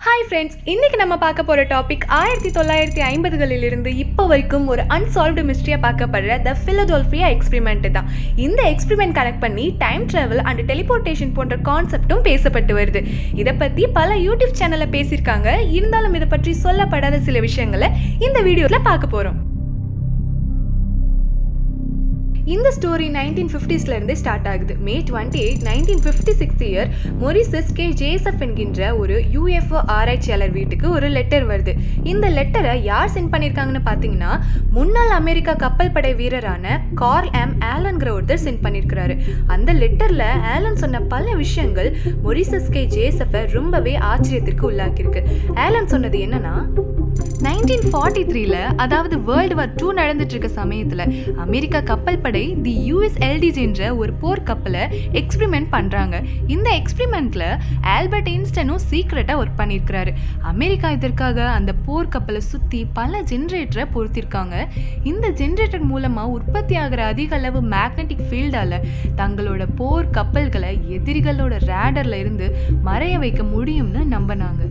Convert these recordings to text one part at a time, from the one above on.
Hi friends, இன்றைக்கி நம்ம பார்க்க போகிற டாபிக் 1950களிலிருந்து இப்போ வரைக்கும் ஒரு அன்சால்வ்டு மிஸ்ட்ரியாக பார்க்கப்படுற த ஃபிலடெல்ஃபியா எக்ஸ்பிரிமெண்ட் தான். இந்த எக்ஸ்பிரிமெண்ட் கனெக்ட் பண்ணி டைம் ட்ராவல் அண்ட் டெலிபோர்ட்டேஷன் போன்ற கான்செப்டும் பேசப்பட்டு வருது. இதை பற்றி பல யூடியூப் சேனலில் பேசியிருக்காங்க. இருந்தாலும் இதை பற்றி சொல்லப்படாத சில விஷயங்களை இந்த வீடியோவில் பார்க்க போகிறோம். இந்த ஸ்டோரி 1950ஸ்லேருந்து ஸ்டார்ட் ஆகுது. மே 28, 1956 மொரிசஸ் கே ஜேசப் என்கின்ற ஒரு UFO ஆராய்ச்சியாளர் வீட்டுக்கு ஒரு லெட்டர் வருது. இந்த லெட்டரை யார் சென்ட் பண்ணியிருக்காங்கன்னு பார்த்தீங்கன்னா, முன்னாள் அமெரிக்கா கப்பல் படை வீரரான கார்ல் எம் ஆலன்கிற ஒருத்தர் சென்ட் பண்ணியிருக்கிறாரு. அந்த லெட்டரில் ஆலன் சொன்ன பல விஷயங்கள் மொரிசஸ் கே ஜேசப்பை ரொம்பவே ஆச்சரியத்திற்கு உள்ளாக்கியிருக்கு. ஆலன் சொன்னது என்னன்னா, 1943ல அதாவது வேர்ல்டு வார் 2 நடந்துட்டு இருக்க சமயத்துல அமெரிக்கா கப்பல் படை தி USLDG என்ற ஒரு போர் கப்பலை எக்ஸ்பிரிமெண்ட் பண்றாங்க. இந்த எக்ஸ்பிரிமெண்ட்ல ஆல்பர்ட் ஐன்ஸ்டைனும் சீக்ரெட்டா ஒர்க் பண்ணியிருக்கிறாரு. அமெரிக்கா இதற்காக அந்த போர் கப்பலை சுத்தி பல ஜெனரேட்டரை பொருத்திருக்காங்க. இந்த ஜெனரேட்டர் மூலமா உற்பத்தி ஆகிற அதிக அளவு மேக்னெட்டிக் ஃபீல்டால தங்களோட போர் கப்பல்களை எதிரிகளோட ரேடர்ல இருந்து மறைய வைக்க முடியும்னு நம்பினாங்க.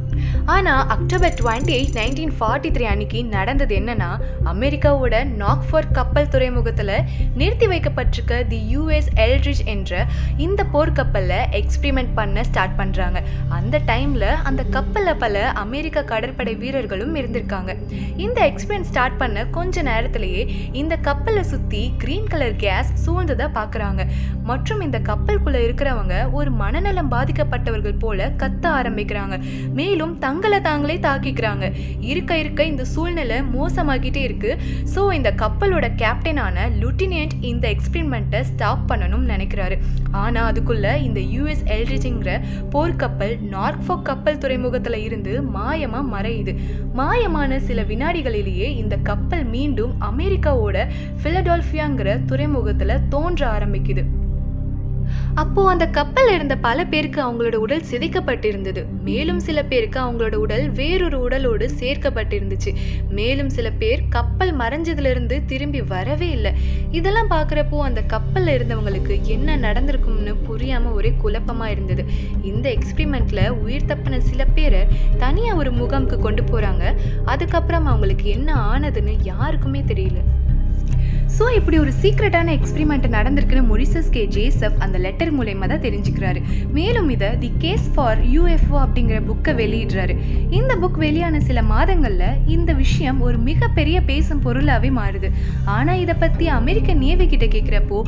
ஆனா அக்டோபர் 28, 1943 அன்னைக்கு நடந்தது என்னன்னா, அமெரிக்காவோட நாக்ஃபோர்ட் கப்பல் துறைமுகத்துல நிறுத்தி வைக்கப்பட்டிருக்க தி USLDG என்ற இந்த போர்க்கப்பல்ல எக்ஸ்பிரிமெண்ட் பண்ண ஸ்டார்ட் பண்றாங்க. அந்த டைம்ல அந்த கப்பல்ல பல அமெரிக்க கடற்படை வீரர்களும் இருந்திருக்காங்க. இந்த எக்ஸ்பிரிமெண்ட் ஸ்டார்ட் பண்ண கொஞ்ச நேரத்திலேயே இந்த கப்பலை சுத்தி கிரீன் கலர் கேஸ் சூழ்ந்ததை பாக்குறாங்க. மற்றும் இந்த கப்பலுக்குள்ள இருக்கிறவங்க ஒரு மனநலம் பாதிக்கப்பட்டவர்கள் போல கத்த ஆரம்பிக்கிறாங்க. மேலும் தங்களை தாங்களே தாக்கிக்கிறாங்க. இருக்க இந்த சூழ்நிலை மோசமாகிட்டே இருக்கு. ஸோ இந்த கப்பலோட கேப்டனான லுட்டினன்ட் இந்த எக்ஸ்பிரிமெண்ட்டை ஸ்டாப் பண்ணணும்னு நினைக்கிறாரு. ஆனால் அதுக்குள்ள இந்த USLDGங்கிற போர்க்கப்பல் நார்ஃபோக் கப்பல் துறைமுகத்தில் இருந்து மாயமா மறையுது. மாயமான சில வினாடிகளிலேயே இந்த கப்பல் மீண்டும் அமெரிக்காவோட ஃபிலடெல்ஃபியாங்கிற துறைமுகத்தில் தோன்ற ஆரம்பிக்குது. அப்போ அந்த கப்பல் இருந்த பல பேருக்கு அவங்களோட உடல் சிதைக்கப்பட்டிருந்தது. மேலும் சில பேருக்கு அவங்களோட உடல் வேறொரு உடலோடு சேர்க்கப்பட்டிருந்துச்சு. மேலும் சில பேர் கப்பல் மறைஞ்சதுல இருந்து திரும்பி வரவே இல்லை. இதெல்லாம் பார்க்குறப்போ அந்த கப்பல்ல இருந்தவங்களுக்கு என்ன நடந்திருக்கும்னு புரியாம ஒரே குழப்பமா இருந்தது. இந்த எக்ஸ்பிரிமெண்ட்ல உயிர் தப்பின சில பேரை தனியா ஒரு முகாமுக்கு கொண்டு போறாங்க. அதுக்கப்புறம் அவங்களுக்கு என்ன ஆனதுன்னு யாருக்குமே தெரியல. ஸோ இப்படி ஒரு சீக்ரெட்டான எக்ஸ்பிரிமெண்ட் நடந்திருக்குன்னு மொரிசஸ் கே ஜேசப் அந்த லெட்டர் மூலயமா தான் தெரிஞ்சுக்கிறாரு. மேலும் இதை தி கேஸ் ஃபார் UFO அப்படிங்கிற புக்கை வெளியிடுறாரு. இந்த புக் வெளியான சில மாதங்கள்ல இந்த விஷயம் ஒரு மிகப்பெரிய பேசும் பொருளாவே மாறுது. ஆனா இதை பத்தி அமெரிக்க நேவி கிட்ட கேட்கிறப்போ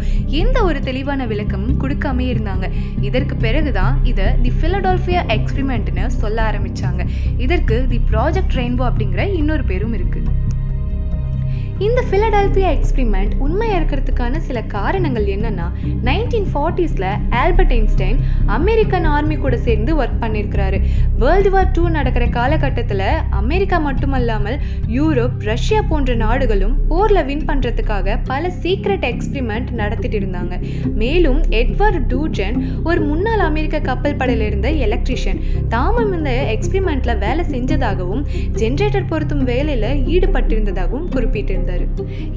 எந்த ஒரு தெளிவான விளக்கமும் கொடுக்காமே இருந்தாங்க. இதற்கு பிறகுதான் இதை தி ஃபிலடெல்ஃபியா எக்ஸ்பிரிமெண்ட்னு சொல்ல ஆரம்பிச்சாங்க. இதற்கு தி ப்ராஜெக்ட் ரெயின்போ அப்படிங்கிற இன்னொரு பேரும் இருக்கு. இந்த ஃபிலடெல்ஃபியா எக்ஸ்பிரிமெண்ட் உண்மையாக இருக்கிறதுக்கான சில காரணங்கள் என்னன்னா, 1940ஸ்ல ஆல்பர்ட் ஐன்ஸ்டைன் அமெரிக்கன் ஆர்மி கூட சேர்ந்து ஒர்க் பண்ணியிருக்கிறாரு. வேர்ல்டு வார் 2 நடக்கிற காலகட்டத்தில் அமெரிக்கா மட்டுமல்லாமல் யூரோப், ரஷ்யா போன்ற நாடுகளும் போர்ல வின் பண்றதுக்காக பல சீக்ரெட் எக்ஸ்பிரிமெண்ட் நடத்திட்டு இருந்தாங்க. மேலும் எட்வர்ட் டூஜன் ஒரு முன்னாள் அமெரிக்க கப்பல் படையில இருந்த எலக்ட்ரிஷியன் தாமும் இந்த எக்ஸ்பிரிமெண்ட்ல வேலை செஞ்சதாகவும் ஜெனரேட்டர் பொருத்தும் வேலையில ஈடுபட்டிருந்ததாகவும் குறிப்பிட்டிருந்தார்.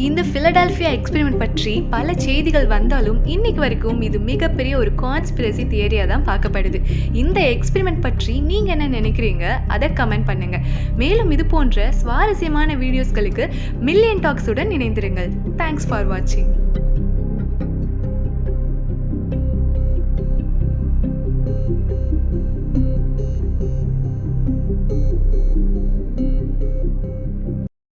இந்த ஃபிலடெல்ஃபியா எக்ஸ்பிரிமெண்ட் பற்றி பல செய்திகள் வந்தாலும் இன்னைக்கு வரைக்கும் இது மிகப்பெரிய ஒரு கான்ஸ்பிரசி தியரியா தான் பார்க்கப்படுது. இந்த எக்ஸ்பிரிமெண்ட் பற்றி நீங்க என்ன நினைக்கிறீங்க? அதை கமெண்ட் பண்ணுங்க. மேலும் இது போன்ற சுவாரஸ்யமான வீடியோஸ்களுக்கு மில்லியன் டாக்ஸ் உடன் இணைந்திருங்கள். தேங்க்ஸ் ஃபார் வாட்சிங்.